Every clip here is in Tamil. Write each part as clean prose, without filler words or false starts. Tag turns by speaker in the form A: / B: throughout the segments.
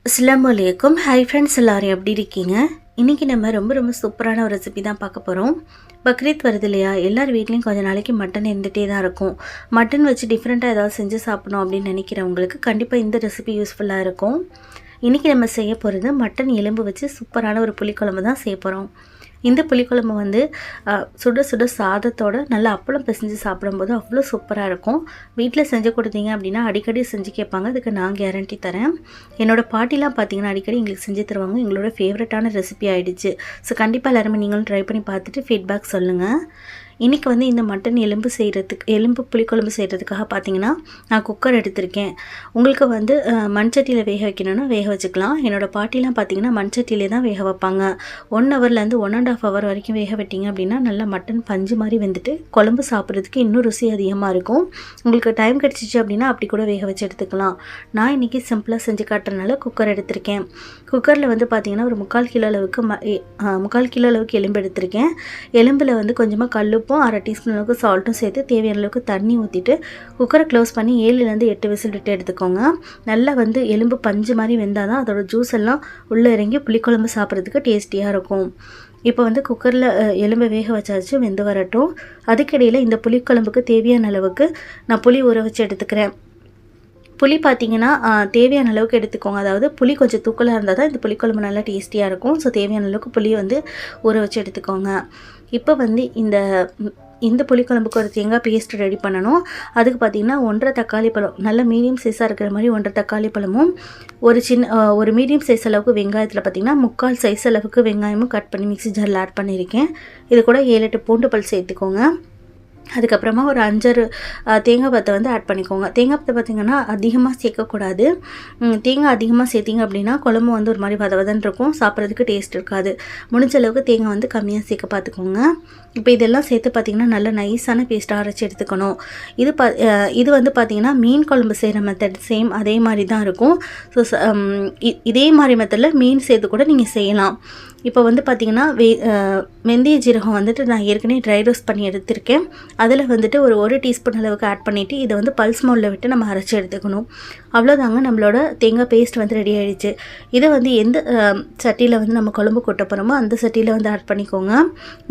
A: அஸ்ஸலாமு அலைக்கும். ஹாய் ஃப்ரெண்ட்ஸ், எல்லோரும் எப்படி இருக்கீங்க? இன்றைக்கி நம்ம ரொம்ப சூப்பரான ஒரு ரெசிபி தான் பார்க்க போகிறோம். பக்ரீத் வருது இல்லையா? எல்லார் வீட்லேயும் கொஞ்சம் நாளைக்கு மட்டன் இருந்துகிட்டே தான் இருக்கும். மட்டன் வச்சு டிஃப்ரெண்ட்டாக ஏதாவது செஞ்சு சாப்பிடணும் அப்படின்னு நினைக்கிறவங்களுக்கு கண்டிப்பாக இந்த ரெசிபி யூஸ்ஃபுல்லாக இருக்கும். இன்றைக்கி நம்ம செய்ய போகிறது மட்டன் எலும்பு வச்சு சூப்பரான ஒரு புளிக்குழம்பு தான் செய்ய போகிறோம். இந்த புளிக்குழம்பு வந்து சுட சுட சாதத்தோடு நல்லா அப்பளம் பிசைஞ்சு சாப்பிடும்போது அவ்வளோ சூப்பராக இருக்கும். வீட்டில் செஞ்சு கொடுத்தீங்க அப்படின்னா அடிக்கடி செஞ்சு கேட்பாங்க. அதுக்கு நான் கேரண்டி தரேன். என்னோடய பாட்டிலாம் பார்த்தீங்கன்னா அடிக்கடி எங்களுக்கு செஞ்சு தருவாங்க. எங்களோட ஃபேவரட்டான ரெசிபி ஆகிடுச்சு. ஸோ கண்டிப்பாக எல்லாருமே நீங்களும் ட்ரை பண்ணி பார்த்துட்டு ஃபீட்பேக் சொல்லுங்கள். இன்றைக்கி வந்து இந்த மட்டன் எலும்பு புளிக்குழம்பு செய்கிறதுக்காக பார்த்தீங்கன்னா நான் குக்கர் எடுத்திருக்கேன். உங்களுக்கு வந்து மண்சட்டியில் வேக வைக்கணும்னா வேக வச்சுக்கலாம். என்னோடய பாட்டிலாம் பார்த்தீங்கன்னா மண்சட்டியிலே தான் வேக வைப்பாங்க. 1 ஹவர்லேருந்து 1.5 ஹவர் வரைக்கும் வேக விட்டிங்க அப்படின்னா நல்லா மட்டன் பஞ்சு மாதிரி வெந்துட்டு குழம்பு சாப்பிட்றதுக்கு இன்னும் ருசி அதிகமாக இருக்கும். உங்களுக்கு டைம் கிடச்சிச்சு அப்படின்னா அப்படி கூட வேக வச்சு எடுத்துக்கலாம். நான் இன்றைக்கி சிம்பிளாக செஞ்சு காட்டுறதுனால குக்கர் எடுத்திருக்கேன். குக்கரில் வந்து பார்த்திங்கன்னா ஒரு 3/4 கிலோ அளவுக்கு எலும்பு எடுத்திருக்கேன். எலும்பில் வந்து கொஞ்சமாக கல்லுப்பும் 1/2 டீஸ்பூன் அளவுக்கு சால்ட்டும் சேர்த்து தேவையான அளவுக்கு தண்ணி ஊற்றிட்டு குக்கரை க்ளோஸ் பண்ணி 7லேருந்து 8 விசில் விட்டு எடுத்துக்கோங்க. நல்லா வந்து எலும்பு பஞ்சு மாதிரி வெந்தால் தான் அதோட ஜூஸ் எல்லாம் உள்ளே இறங்கி புளிக்குழம்பு சாப்பிட்றதுக்கு டேஸ்டியாக இருக்கும். இப்போ வந்து குக்கரில் எலும்பை வேக வச்சாச்சு, வெந்து வரட்டும். அதுக்கிடையில் இந்த புளிக்குழம்புக்கு தேவையான அளவுக்கு நான் புளி ஊற வச்சு எடுத்துக்கிறேன். புளி பார்த்திங்கன்னா தேவையான அளவுக்கு எடுத்துக்கோங்க. அதாவது புளி கொஞ்சம் தூக்கலாக இருந்தால் தான் இந்த புளிக்குழம்பு நல்லா டேஸ்டியாக இருக்கும். ஸோ தேவையான அளவுக்கு புளியை வந்து ஊற வச்சு எடுத்துக்கோங்க. இப்போ வந்து இந்த புளிக்குழம்புக்கு ஒரு தேங்காய் பேஸ்ட் ரெடி பண்ணணும். அதுக்கு பார்த்திங்கன்னா 1.5 தக்காளி பழம், நல்ல மீடியம் சைஸாக இருக்கிற மாதிரி 1.5 தக்காளி பழமும் ஒரு மீடியம் சைஸ் அளவுக்கு வெங்காயத்தில் பார்த்திங்கன்னா 3/4 சைஸ் அளவுக்கு வெங்காயமும் கட் பண்ணி மிக்ஸி ஜாரில் ஆட் பண்ணியிருக்கேன். இது கூட 7-8 பூண்டு பல் சேர்த்துக்கோங்க. அதுக்கப்புறமா ஒரு 5 தேங்காய் பத்தை வந்து ஆட் பண்ணிக்கோங்க. தேங்காய் பத்தை பார்த்திங்கன்னா அதிகமாக சேர்க்கக்கூடாது. தேங்காய் அதிகமாக சேர்த்திங்க அப்படின்னா குழம்பு வந்து ஒரு மாதிரி வதவதன்னு இருக்கும், சாப்பிட்றதுக்கு டேஸ்ட் இருக்காது. முடிஞ்ச அளவுக்கு தேங்காய் வந்து கம்மியாக சேர்க்க பார்த்துக்கோங்க. இப்போ இதெல்லாம் சேர்த்து பார்த்திங்கன்னா நல்லா நைஸான பேஸ்ட்டாக அரைச்சி எடுத்துக்கணும். இது வந்து பார்த்திங்கன்னா மீன் குழம்பு செய்கிற மெத்தட் சேம் அதே மாதிரி தான் இருக்கும். ஸோ இதே மாதிரி மெத்தடில் மீன் சேர்த்து கூட நீங்கள் செய்யலாம். இப்போ வந்து பார்த்திங்கன்னா வெந்தய ஜீரகம் வந்துட்டு நான் ஏற்கனவே ட்ரை ரோஸ்ட் பண்ணி எடுத்திருக்கேன். அதில் வந்துட்டு ஒரு 1 டீஸ்பூன் அளவுக்கு ஆட் பண்ணிவிட்டு இதை வந்து பல்ஸ் மோடில் விட்டு நம்ம அரைச்சி எடுத்துக்கணும். அவ்வளோதாங்க, நம்மளோட தேங்காய் பேஸ்ட் வந்து ரெடி ஆகிடுச்சு. இதை வந்து எந்த சட்டியில் வந்து நம்ம குழம்பு கொட்ட போகிறோமோ அந்த சட்டியில் வந்து ஆட் பண்ணிக்கோங்க.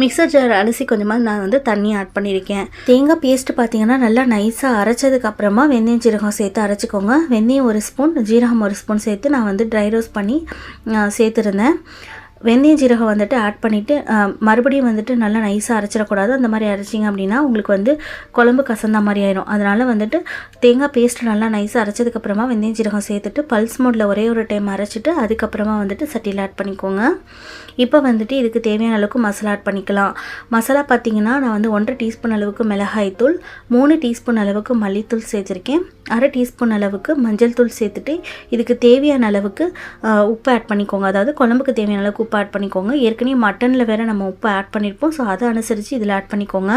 A: மிக்சர் ஜார் அலசி கொஞ்சமாக நான் வந்து தண்ணி ஆட் பண்ணியிருக்கேன். தேங்காய் பேஸ்ட்டு பார்த்திங்கன்னா நல்லா நைஸாக அரைச்சதுக்கப்புறமா வெந்தயம் ஜீரகம் சேர்த்து அரைச்சிக்கோங்க. வெந்தயம் 1 ஸ்பூன், ஜீரகம் 1 ஸ்பூன் சேர்த்து நான் வந்து ட்ரை ரோஸ்ட் பண்ணி சேர்த்துருந்தேன். வெந்தயம் ஜீரகம் வந்துட்டு ஆட் பண்ணிவிட்டு மறுபடியும் வந்துட்டு நல்லா நைஸாக அரைச்சிடக்கூடாது. அந்த மாதிரி அரைச்சிங்க அப்படின்னா உங்களுக்கு வந்து குழம்பு கசந்த மாதிரி ஆயிரும். அதனால் வந்துட்டு தேங்காய் பேஸ்ட் நல்லா நைஸாக அரைச்சதுக்கப்புறமா வெந்தயம் ஜீரகம் சேர்த்துட்டு பல்ஸ் மோடில் ஒரே ஒரு டைம் அரைச்சிட்டு அதுக்கப்புறமா வந்துட்டு சட்டியில் ஆட் பண்ணிக்கோங்க. இப்போ வந்துட்டு இதுக்கு தேவையான அளவுக்கு மசாலா ஆட் பண்ணிக்கலாம். மசாலா பார்த்திங்கன்னா நான் வந்து 1.5 டீஸ்பூன் அளவுக்கு மிளகாய்த்தூள், 3 டீஸ்பூன் அளவுக்கு மல்லித்தூள் சேர்த்துருக்கேன். 1/2 டீஸ்பூன் அளவுக்கு மஞ்சள் தூள் சேர்த்துட்டு இதுக்கு தேவையான அளவுக்கு உப்பு ஆட் பண்ணிக்கோங்க. அதாவது குழம்புக்கு தேவையான அளவுக்கு உப்பு ஆட் பண்ணிக்கோங்க. ஏற்கனவே மட்டனில் வேறு நம்ம உப்பு ஆட் பண்ணியிருப்போம். ஸோ அதை அனுசரித்து இதில் ஆட் பண்ணிக்கோங்க.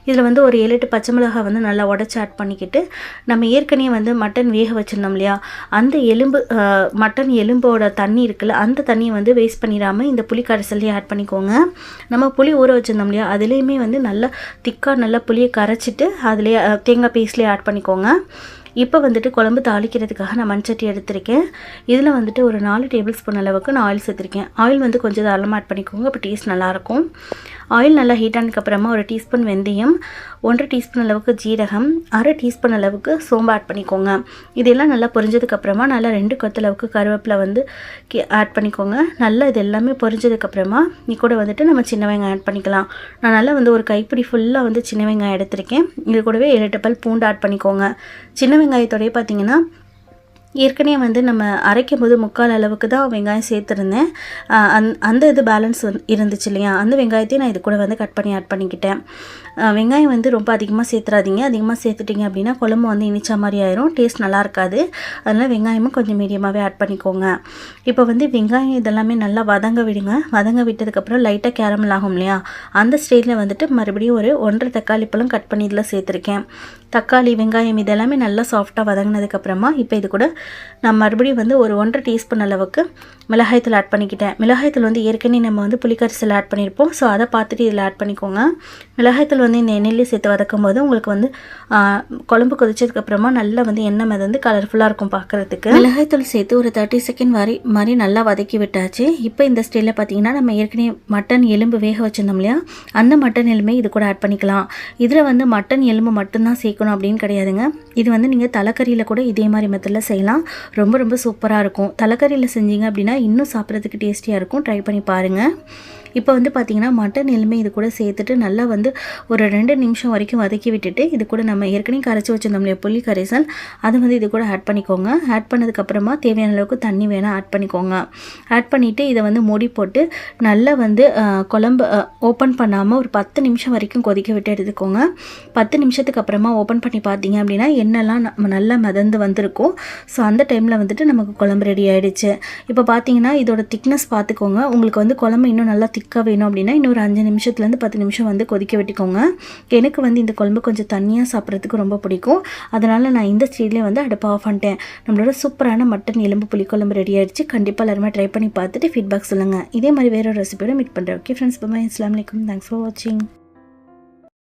A: இதில் வந்து ஒரு 7-8 பச்சை மிளகாய் வந்து நல்லா உடச்சி ஆட் பண்ணிக்கிட்டு நம்ம ஏற்கனவே வந்து மட்டன் வேக வச்சுருந்தோம் இல்லையா, அந்த மட்டன் எலும்போட தண்ணி இருக்குல்ல, அந்த தண்ணியை வந்து வேஸ்ட் பண்ணிடாமல் இந்த புளி கரைசல்லையே ஆட் பண்ணிக்கோங்க. நம்ம புளி ஊற வச்சுருந்தோம் இல்லையா, அதுலேயுமே வந்து நல்லா திக்காக நல்லா புளியை கரைச்சிட்டு அதிலே தேங்காய் பேஸ்ட்லேயே ஆட் பண்ணிக்கோங்க. இப்போ வந்துட்டு குழம்பு தாளிக்கிறதுக்காக நான் மண்சட்டி எடுத்திருக்கேன். இதில் வந்துட்டு ஒரு 4 டேபிள் ஸ்பூன் அளவுக்கு நான் ஆயில் சேர்த்துருக்கேன். ஆயில் வந்து கொஞ்சம் தாராளமாக ஆட் பண்ணிக்கோங்க, அப்போ டேஸ்ட் நல்லாயிருக்கும். ஆயில் நல்லா ஹீட் ஆனதுக்கப்புறமா 1 டீஸ்பூன் வெந்தயம், 1 டீஸ்பூன் அளவுக்கு ஜீரகம், 1/2 டீஸ்பூன் அளவுக்கு சோம்பு ஆட் பண்ணிக்கோங்க. இதெல்லாம் நல்லா பொரிஞ்சதுக்கப்புறமா நல்லா 2 கொத்து அளவுக்கு கருவேப்பிலை வந்து ஆட் பண்ணிக்கோங்க. நல்லா இது எல்லாமே பொரிஞ்சதுக்கப்புறமா கூட வந்துட்டு நம்ம சின்ன வெங்காயம் ஆட் பண்ணிக்கலாம். நான் நல்லா வந்து ஒரு கைப்பிடி ஃபுல்லாக வந்து சின்ன வெங்காயம் எடுத்திருக்கேன். இது கூடவே 7-8 பல் பூண்டு ஆட் பண்ணிக்கோங்க. சின்ன வெங்காயத்தோடய பார்த்திங்கன்னா ஏற்கனவே வந்து நம்ம அரைக்கும் போது 3/4 அளவுக்கு தான் வெங்காயம் சேர்த்துருந்தேன். அந்த இது பேலன்ஸ் இருந்துச்சு இல்லையா, அந்த வெங்காயத்தையும் நான் இது கூட வந்து கட் பண்ணி ஆட் பண்ணிக்கிட்டேன். வெங்காயம் வந்து ரொம்ப அதிகமாக சேர்த்துறாதீங்க. அதிகமாக சேர்த்துட்டிங்க அப்படின்னா குழம்பு வந்து இனிச்சா மாதிரி ஆயிரும், டேஸ்ட் நல்லா இருக்காது. அதனால் வெங்காயமும் கொஞ்சம் மீடியமாகவே ஆட் பண்ணிக்கோங்க. இப்போ வந்து வெங்காயம் இதெல்லாமே நல்லா வதங்க விடுங்க. வதங்க விட்டதுக்கப்புறம் லைட்டாக கேரமல் ஆகும் இல்லையா, அந்த ஸ்டேஜில் வந்துட்டு மறுபடியும் ஒரு 1.5 தக்காளி பழம் கட் பண்ணி இதில் சேர்த்துருக்கேன். தக்காளி வெங்காயம் இதெல்லாமே நல்லா சாஃப்டாக வதங்கினதுக்கப்புறமா இப்போ இது கூட நான் மறுபடியும் வந்து ஒரு 1.5 டீஸ்பூன் அளவுக்கு மிளகாய்த்தூள் ஆட் பண்ணிக்கிட்டேன். மிளகாய்த்தூள் வந்து ஏற்கனவே நம்ம வந்து புளிக்கரிசல் ஆட் பண்ணியிருப்போம். ஸோ அதை பார்த்துட்டு இதில் ஆட் பண்ணிக்கோங்க. மிளகாய்த்தூள் வந்து இந்த எண்ணெயிலே சேர்த்து வதக்கும் போது உங்களுக்கு வந்து குழம்பு கொதிச்சதுக்கப்புறமா நல்லா வந்து எண்ணெய் மிதந்து கலர்ஃபுல்லாக இருக்கும் பார்க்குறதுக்கு. மிளகாய்த்தூள் சேர்த்து ஒரு 30 செகண்ட் மாதிரி நல்லா வதக்கி விட்டாச்சு. இப்போ இந்த ஸ்டைலில் பார்த்தீங்கன்னா நம்ம ஏற்கனவே மட்டன் எலும்பு வேக வச்சுருந்தோம் இல்லையா, அந்த மட்டன் எலும்பை இது கூட ஆட் பண்ணிக்கலாம். இதில் வந்து மட்டன் எலும்பு மட்டும்தான் சேர்க்கணும் அப்படின்னு கிடையாதுங்க. இது வந்து நீங்கள் தலைக்கறியில் கூட இதே மாதிரி மெத்தடில் செய்யலாம். ரொம்ப ரொம்ப சூப்பராக இருக்கும். தலைக்கறியில் செஞ்சீங்க அப்படின்னா இன்னும் சாப்பிட்றதுக்கு டேஸ்டியாக இருக்கும். ட்ரை பண்ணி பாருங்கள். இப்போ வந்து பார்த்திங்கன்னா மட்டன் எலும்பை இது கூட சேர்த்துட்டு நல்லா வந்து ஒரு 2 நிமிஷம் வரைக்கும் வதக்கி விட்டுட்டு இது கூட நம்ம ஏற்கனவே கரைச்சி வச்சுருந்தோம் இல்லையா புளி கரைசல், அதை வந்து இது கூட ஆட் பண்ணிக்கோங்க. ஆட் பண்ணதுக்கப்புறமா தேவையான அளவுக்கு தண்ணி வேணால் ஆட் பண்ணிக்கோங்க. ஆட் பண்ணிவிட்டு இதை வந்து மூடி போட்டு நல்லா வந்து குழம்பு ஓப்பன் பண்ணாமல் ஒரு 10 நிமிஷம் வரைக்கும் கொதிக்க விட்டு எடுத்துக்கோங்க. 10 நிமிஷத்துக்கு அப்புறமா ஓப்பன் பண்ணி பார்த்தீங்க அப்படின்னா எண்ணெய்லாம் நல்லா மிதந்து வந்திருக்கும். ஸோ அந்த டைமில் வந்துட்டு நமக்கு குழம்பு ரெடி ஆகிடுச்சு. இப்போ பார்த்தீங்கன்னா இதோட திக்னஸ் பார்த்துக்கோங்க. உங்களுக்கு வந்து குழம்பு இன்னும் நல்லா திக்காக வேணும் அப்படின்னா இன்னொரு 5 நிமிஷத்துலேருந்து 10 நிமிஷம் வந்து கொதிக்க விட்டுக்கோங்க. எனக்கு வந்து இந்த குழம்பு கொஞ்சம் தண்ணியாக சாப்பிட்றதுக்கு ரொம்ப பிடிக்கும். அதனால் நான் இந்த ஸ்டேஜ்லேயே வந்து அடுப்பை ஆஃப் பண்ணிட்டேன். நம்மளோட சூப்பரான மட்டன் எலும்பு புளிக்குழம்பு ரெடி ஆகிடுச்சு. கண்டிப்பாக எல்லாருமே ட்ரை பண்ணி பார்த்துட்டு ஃபீட்பேக் சொல்லுங்கள். இதே மாதிரி வேறு ஒரு ரெசிபியோட மீட் பண்ணுறேன். ஓகே ஃப்ரெண்ட்ஸ், பாய். அஸ்ஸலாமு அலைக்கும். தேங்க்ஸ் ஃபார் வாட்சிங்.